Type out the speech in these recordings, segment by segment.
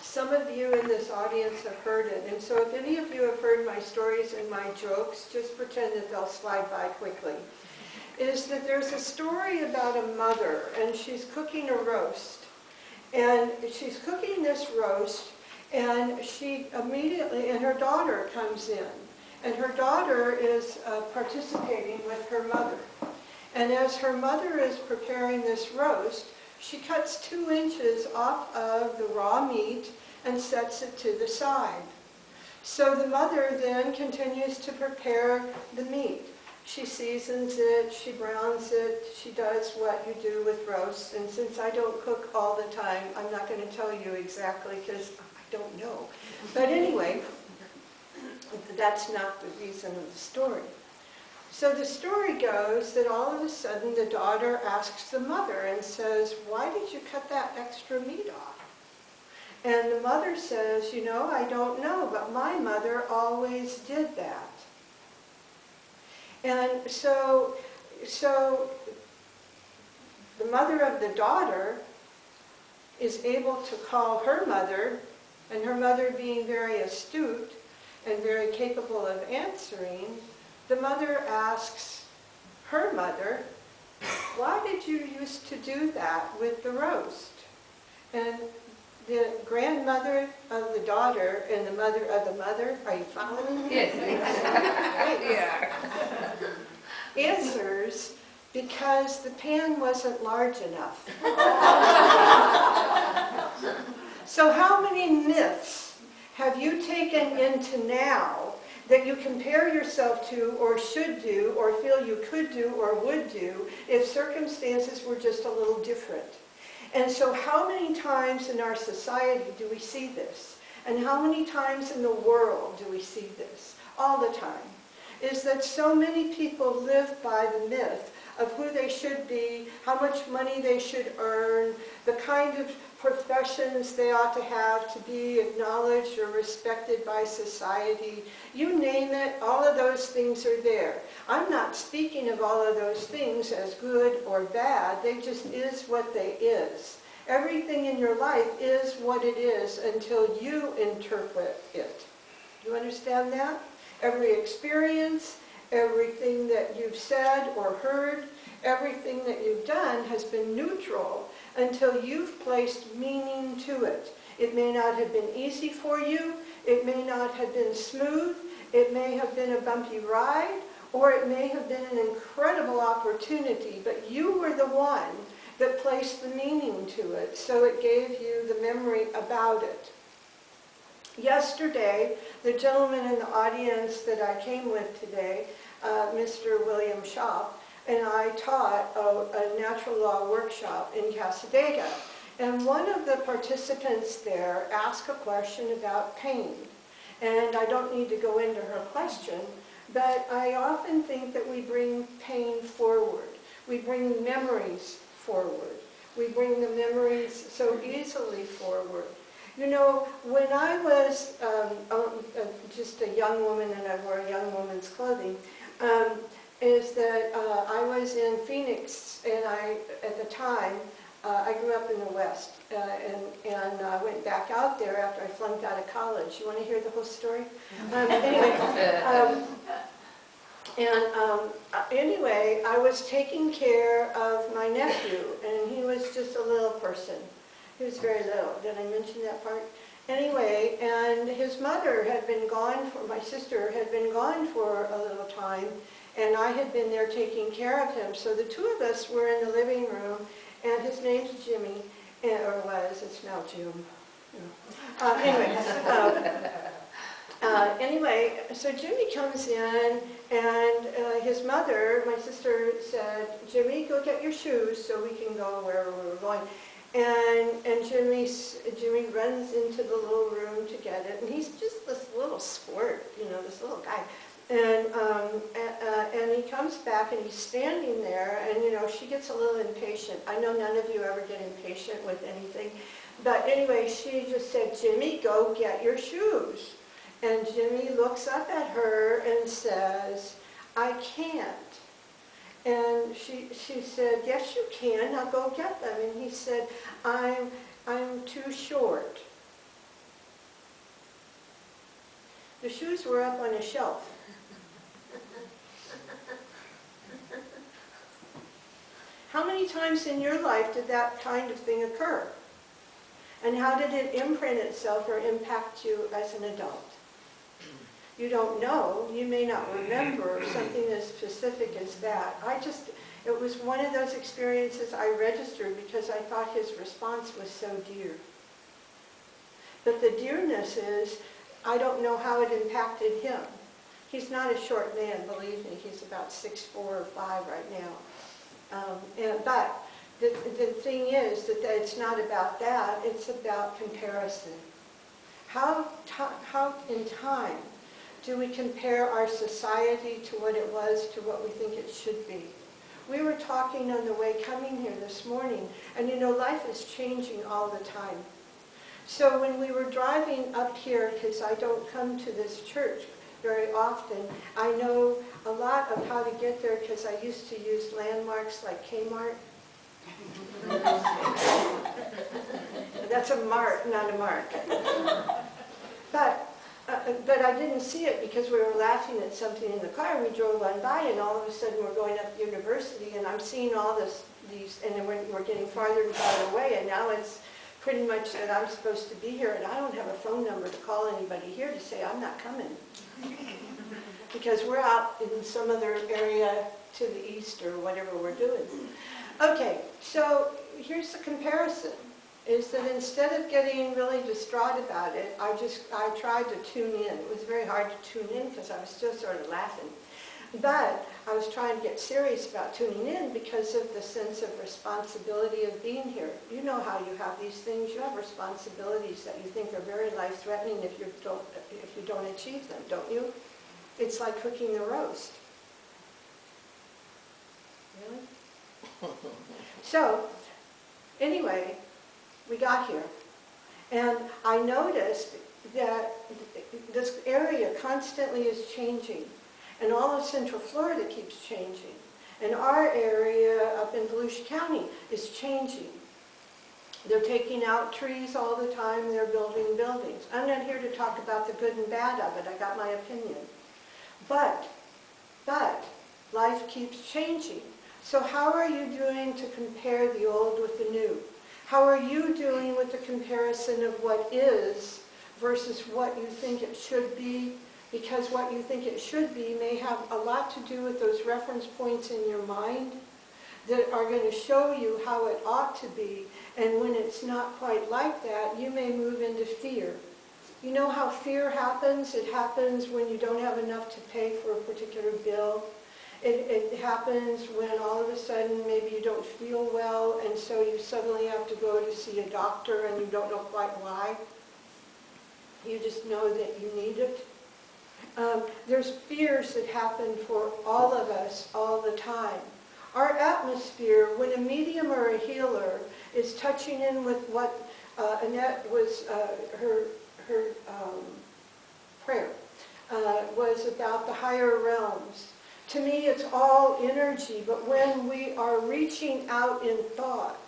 Some of you in this audience have heard it, and so if any of you have heard my stories and my jokes, just pretend that they'll slide by quickly. Is that there's a story about a mother, and she's cooking a roast. And she's cooking this roast, and she immediately, and her daughter comes in. And her daughter is participating with her mother. And as her mother is preparing this roast, she cuts 2 inches off of the raw meat and sets it to the side. So the mother then continues to prepare the meat. She seasons it, she browns it, she does what you do with roasts. And since I don't cook all the time, I'm not going to tell you exactly because I don't know. But anyway, that's not the reason of the story. So the story goes that all of a sudden the daughter asks the mother and says, "Why did you cut that extra meat off?" And the mother says, "You know, I don't know, but my mother always did that." And so the mother of the daughter is able to call her mother, and her mother being very astute and very capable of answering, the mother asks her mother, "Why did you used to do that with the roast?" And the grandmother of the daughter and the mother of the mother, are you following me? Yes. Yeah. Answers, "Because the pan wasn't large enough." So how many myths have you taken into now that you compare yourself to or should do or feel you could do or would do if circumstances were just a little different? And so how many times in our society do we see this? And how many times in the world do we see this? All the time. Is that so many people live by the myth of who they should be, how much money they should earn, the kind of professions they ought to have to be acknowledged or respected by society. You name it, all of those things are there. I'm not speaking of all of those things as good or bad, they just is what they is. Everything in your life is what it is until you interpret it. Do you understand that? Every experience, everything that you've said or heard, everything that you've done has been neutral until you've placed meaning to it. It may not have been easy for you, it may not have been smooth, it may have been a bumpy ride, or it may have been an incredible opportunity, but you were the one that placed the meaning to it, so it gave you the memory about it. Yesterday, the gentleman in the audience that I came with today, Mr. William Shaw, and I taught a natural law workshop in Casadega. And one of the participants there asked a question about pain. And I don't need to go into her question, but I often think that we bring pain forward. We bring memories forward. We bring the memories so easily forward. You know, when I was just a young woman and I wore a young woman's clothing, is that I was in Phoenix, and at the time, I grew up in the West, and I went back out there after I flunked out of college. You want to hear the whole story? Anyway, I was taking care of my nephew, and he was just a little person. He was very little. Did I mention that part? Anyway, and his mother had been gone my sister had been gone for a little time, and I had been there taking care of him. So the two of us were in the living room, and his name's Jimmy, or was, it's now Jim. Anyway, so Jimmy comes in, and his mother, my sister, said, "Jimmy, go get your shoes so we can go wherever we were going." And Jimmy runs into the little room to get it, and he's just this little squirt, you know, this little guy. And he comes back, and he's standing there, and you know, she gets a little impatient. I know none of you ever get impatient with anything, but anyway, she just said, "Jimmy, go get your shoes." And Jimmy looks up at her and says, "I can't." And she said, "Yes, you can. Now go get them." And he said, I'm too short." The shoes were up on a shelf. How many times in your life did that kind of thing occur? And how did it imprint itself or impact you as an adult? You don't know. You may not remember something as specific as that. It was one of those experiences I registered because I thought his response was so dear. But the dearness is, I don't know how it impacted him. He's not a short man, believe me. He's about 6'4" or 5 right now. But the thing is that it's not about that. It's about comparison. How in time do we compare our society to what it was to what we think it should be? We were talking on the way coming here this morning, and you know, life is changing all the time. So when we were driving up here, because I don't come to this church very often, I know a lot of how to get there because I used to use landmarks like Kmart. That's a mart, not a mark. But I didn't see it because we were laughing at something in the car, and we drove on by, and all of a sudden we're going up the university, and I'm seeing all these, and then we're getting farther and farther away, and now it's pretty much that I'm supposed to be here, and I don't have a phone number to call anybody here to say I'm not coming. Because we're out in some other area to the east or whatever we're doing. Okay, so here's the comparison, is that instead of getting really distraught about it, I tried to tune in. It was very hard to tune in because I was still sort of laughing. But I was trying to get serious about tuning in because of the sense of responsibility of being here. You know how you have these things. You have responsibilities that you think are very life-threatening if you don't achieve them, don't you? It's like cooking the roast. Really? So, anyway, we got here. And I noticed that this area constantly is changing. And all of Central Florida keeps changing. And our area up in Volusia County is changing. They're taking out trees all the time. They're building buildings. I'm not here to talk about the good and bad of it. I got my opinion. But life keeps changing. So how are you doing to compare the old with the new? How are you doing with the comparison of what is versus what you think it should be? Because what you think it should be may have a lot to do with those reference points in your mind that are going to show you how it ought to be. And when it's not quite like that, you may move into fear. You know how fear happens? It happens when you don't have enough to pay for a particular bill. It happens when all of a sudden maybe you don't feel well, and so you suddenly have to go to see a doctor and you don't know quite why. You just know that you need it. There's fears that happen for all of us all the time. Our atmosphere, when a medium or a healer is touching in with what Annette was, her prayer was about the higher realms. To me, it's all energy, but when we are reaching out in thought,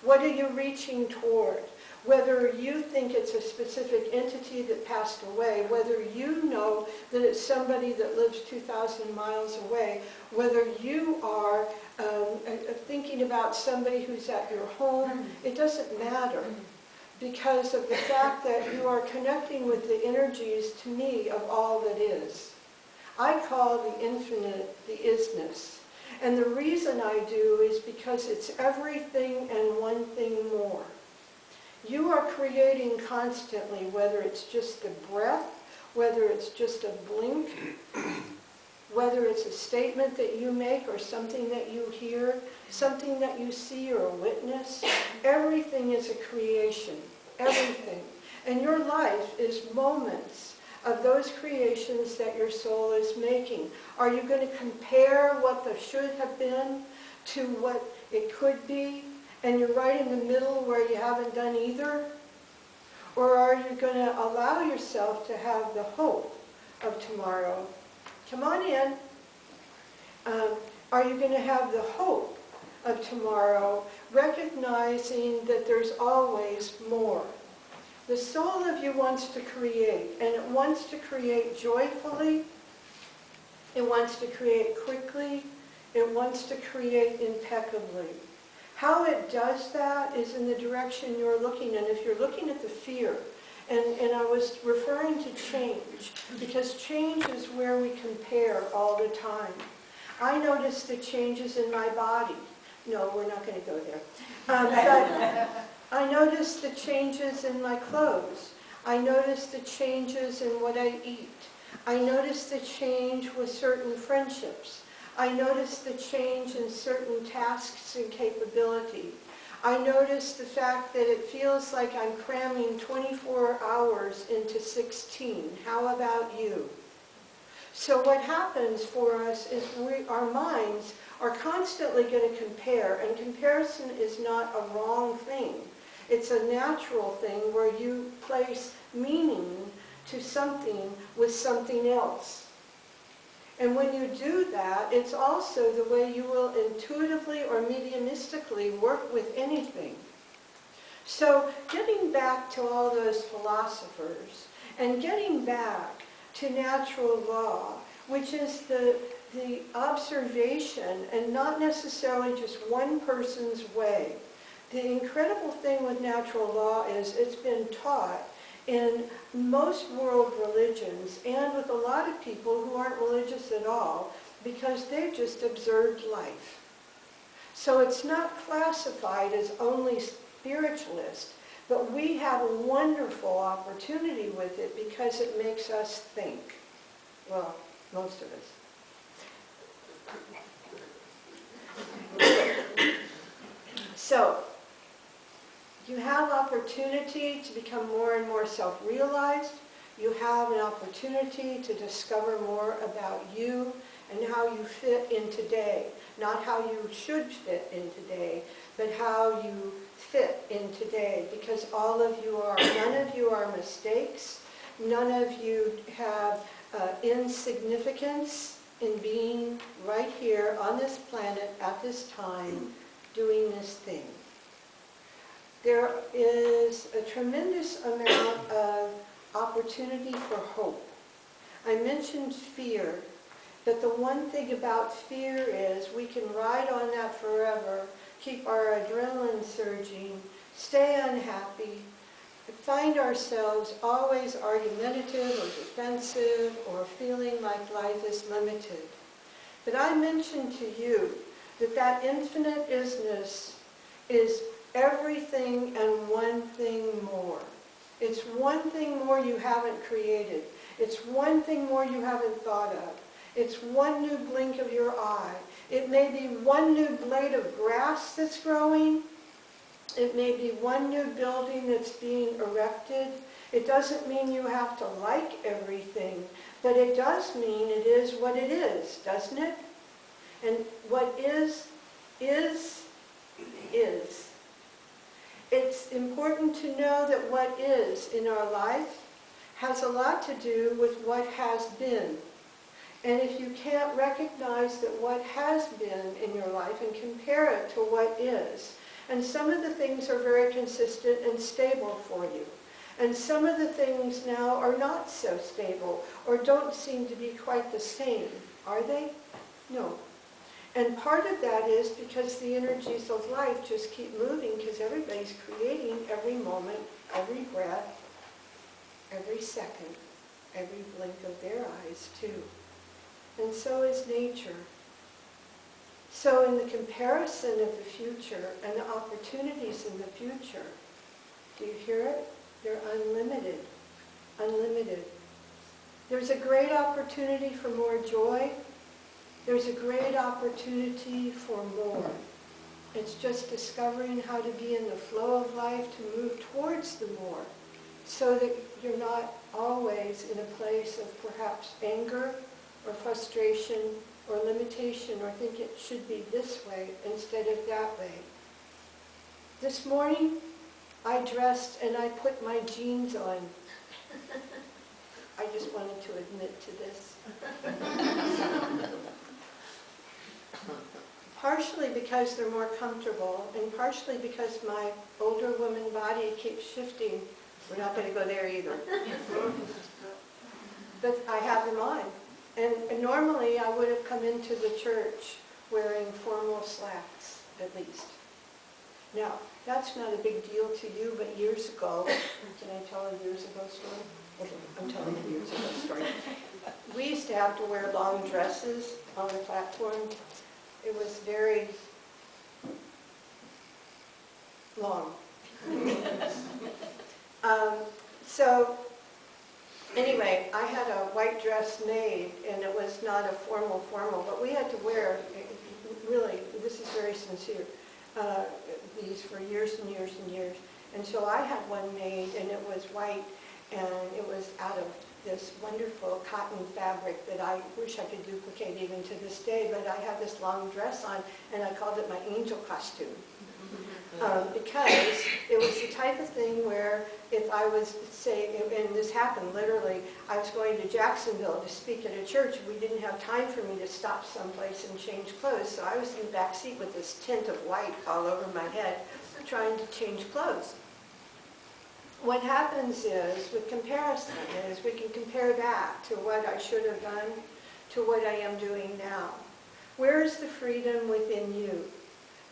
what are you reaching toward? Whether you think it's a specific entity that passed away, whether you know that it's somebody that lives 2,000 miles away, whether you are thinking about somebody who's at your home, it doesn't matter. Because of the fact that you are connecting with the energies, to me, of all that is. I call the infinite the isness. And the reason I do is because it's everything and one thing more. You are creating constantly, whether it's just a breath, whether it's just a blink, whether it's a statement that you make or something that you hear, something that you see or witness. Everything is a creation, everything. And your life is moments of those creations that your soul is making. Are you going to compare what the should have been to what it could be, and you're right in the middle where you haven't done either? Or are you going to allow yourself to have the hope of tomorrow? Come on in. Are you going to have the hope of tomorrow, recognizing that there's always more? The soul of you wants to create, and it wants to create joyfully, it wants to create quickly, it wants to create impeccably. How it does that is in the direction you're looking, and if you're looking at the fear, and I was referring to change, because change is where we compare all the time. I notice the changes in my body. No, we're not going to go there. But I notice the changes in my clothes. I notice the changes in what I eat. I notice the change with certain friendships. I notice the change in certain tasks and capability. I notice the fact that it feels like I'm cramming 24 hours into 16. How about you? So what happens for us is our minds are constantly going to compare, and comparison is not a wrong thing. It's a natural thing where you place meaning to something with something else. And when you do that, it's also the way you will intuitively or mediumistically work with anything. So getting back to all those philosophers, and getting back to natural law, which is the observation and not necessarily just one person's way. The incredible thing with natural law is it's been taught in most world religions and with a lot of people who aren't religious at all because they've just observed life. So it's not classified as only spiritualist, but we have a wonderful opportunity with it because it makes us think. Well, most of us. So, you have opportunity to become more and more self-realized. You have an opportunity to discover more about you and how you fit in today. Not how you should fit in today, but how you fit in today. Because all of you are, none of you are mistakes. None of you have insignificance in being right here on this planet at this time doing this thing. There is a tremendous amount of opportunity for hope. I mentioned fear, but the one thing about fear is we can ride on that forever, keep our adrenaline surging, stay unhappy, find ourselves always argumentative or defensive or feeling like life is limited. But I mentioned to you that that infinite isness is everything and one thing more. It's one thing more you haven't created. It's one thing more you haven't thought of. It's one new blink of your eye. It may be one new blade of grass that's growing. It may be one new building that's being erected. It doesn't mean you have to like everything, but it does mean it is what it is, doesn't it? And what is. It's important to know that what is in our life has a lot to do with what has been. And if you can't recognize that what has been in your life and compare it to what is, and some of the things are very consistent and stable for you, and some of the things now are not so stable or don't seem to be quite the same, are they? No. And part of that is because the energies of life just keep moving because everybody's creating every moment, every breath, every second, every blink of their eyes too. And so is nature. So in the comparison of the future and the opportunities in the future, do you hear it? They're unlimited. Unlimited. There's a great opportunity for more joy. There's a great opportunity for more. It's just discovering how to be in the flow of life to move towards the more, so that you're not always in a place of perhaps anger or frustration or limitation or think it should be this way instead of that way. This morning, I dressed and I put my jeans on. I just wanted to admit to this. Partially because they're more comfortable, and partially because my older woman body keeps shifting We're not going to go there either. But I have them on. And normally I would have come into the church wearing formal slacks, at least. Now, that's not a big deal to you, but years ago, can I tell a years ago story? Okay, I'm telling a years ago story. We used to have to wear long dresses on the platform. It was very long. So anyway, I had a white dress made, and it was not a formal, but we had to wear, really, this is very sincere, these for years and years and years. And so I had one made, and it was white, and it was out of this wonderful cotton fabric that I wish I could duplicate even to this day, but I had this long dress on, and I called it my angel costume. Because it was the type of thing where if I was, say, and this happened literally, I was going to Jacksonville to speak at a church. We didn't have time for me to stop someplace and change clothes, so I was in the back seat with this tint of white all over my head trying to change clothes. What happens is, with comparison, is we can compare that to what I should have done to what I am doing now. Where is the freedom within you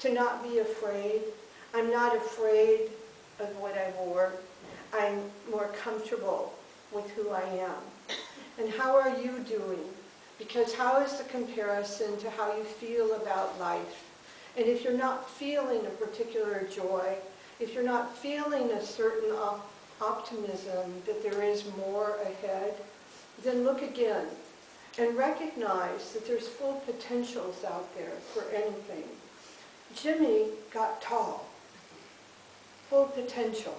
to not be afraid? I'm not afraid of what I wore. I'm more comfortable with who I am. And how are you doing? Because how is the comparison to how you feel about life? And if you're not feeling a particular joy, if you're not feeling a certain optimism that there is more ahead, then look again and recognize that there's full potentials out there for anything. Jimmy got tall. Full potential.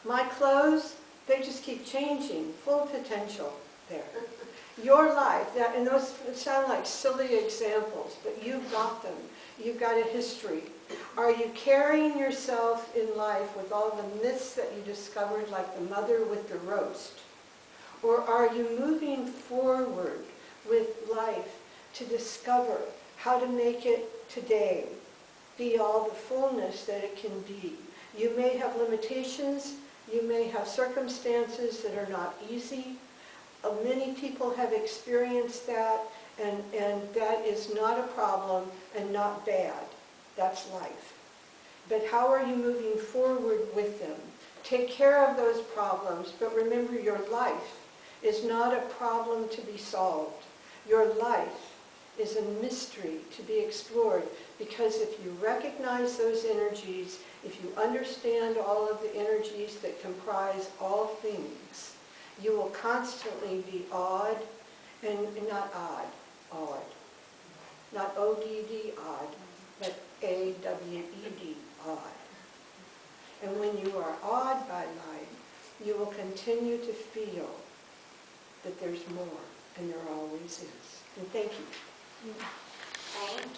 My clothes, they just keep changing. Full potential there. Your life, and those sound like silly examples, but you've got them. You've got a history. Are you carrying yourself in life with all the myths that you discovered, like the mother with the roast? Or are you moving forward with life to discover how to make it today be all the fullness that it can be? You may have limitations, you may have circumstances that are not easy. Many people have experienced that, and that is not a problem and not bad. That's life. But how are you moving forward with them? Take care of those problems, but remember your life is not a problem to be solved. Your life is a mystery to be explored, because if you recognize those energies, if you understand all of the energies that comprise all things, you will constantly be awed, and not awed. Not O-D-D, odd, but A-W-E-D, odd. And when you are awed by life, you will continue to feel that there's more, and there always is. And thank you. Thank you.